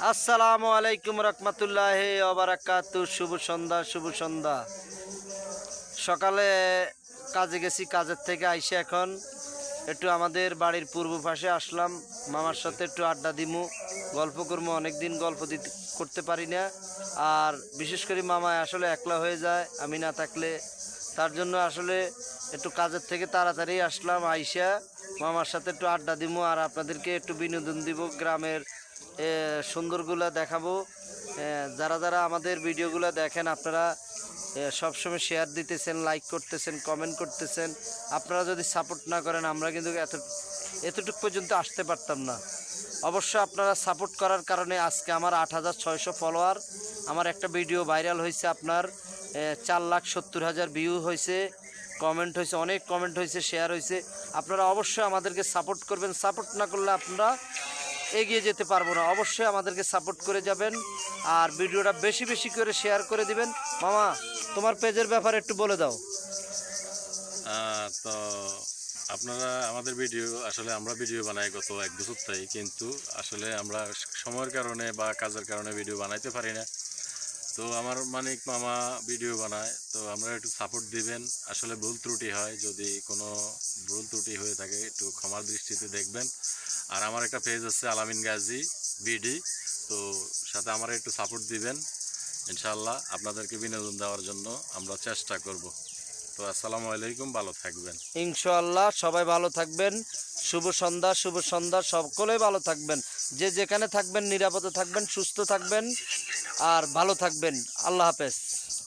আসসালামু আলাইকুম রহমতুল্লাহি ওয়া বারাকাতু। শুভ সন্ধ্যা, শুভ সন্ধ্যা। সকালে কাজে গেছি, কাজের থেকে আইসে এখন একটু আমাদের বাড়ির পূর্ব পাশে আসলাম। মামার সাথে একটু আড্ডা দিমু, গল্প করবো। অনেকদিন গল্প করতে পারি না, আর বিশেষ করে মামায় আসলে একলা হয়ে যায় আমি না থাকলে। তার জন্য আসলে একটু কাজের থেকে তাড়াতাড়ি আসলাম, আইসা মামার সাথে একটু আড্ডা দিমু আর আপনাদেরকে একটু বিনোদন দিব, গ্রামের সুন্দরগুলো দেখাবো। যারা যারা আমাদের ভিডিওগুলো দেখেন আপনারা সবসময় শেয়ার দিতেছেন, লাইক করতেছেন, কমেন্ট করতেছেন। আপনারা যদি সাপোর্ট না করেন আমরা কিন্তু এতটুকু পর্যন্ত আসতে পারতাম না। অবশ্য আপনারা সাপোর্ট করার কারণে আজকে আমার 8600 ফলোয়ার। আমার একটা ভিডিও ভাইরাল হয়েছে, আপনার 4,70,000 ভিউ হয়েছে, কমেন্ট হয়েছে, অনেক কমেন্ট হয়েছে, শেয়ার হয়েছে। আপনারা অবশ্যই আমাদেরকে সাপোর্ট করবেন। সাপোর্ট না করলে আপনারা এগিয়ে যেতে পারবো না। অবশ্যই আমাদেরকে সাপোর্ট করে যাবেন আর ভিডিওটা বেশি বেশি করে শেয়ার করে দিবেন। মামা, তোমার পেজের ব্যাপারে একটু বলে দাও। তো আপনারা আমাদের ভিডিও, আসলে আমরা ভিডিও বানাই গত 1 বছর থেকে, কিন্তু আসলে আমরা সময়ের কারণে বা কাজের কারণে ভিডিও বানাইতে পারি না। তো আমার মানিক মামা ভিডিও বানায়, তো আমরা একটু সাপোর্ট দিবেন। আসলে ভুল ত্রুটি হয়, যদি কোনো ভুল ত্রুটি হয়ে থাকে একটু ক্ষমার দৃষ্টিতে দেখবেন। আর আমার একটা পেজ আছে আলামিন গাজী বিডি, তো সাথে আমার একটু সাপোর্ট দিবেন। ইনশাআল্লাহ আপনাদেরকে বিনোদন দেওয়ার জন্য আমরা চেষ্টা করব। তো আসসালামু আলাইকুম, ভালো থাকবেন। ইনশাআল্লাহ সবাই ভালো থাকবেন। শুভ সন্ধ্যা, শুভ সন্ধ্যা। সকলেই ভালো থাকবেন, যে যেখানে থাকবেন নিরাপদে থাকবেন, সুস্থ থাকবেন আর ভালো থাকবেন। আল্লাহ হাফেজ।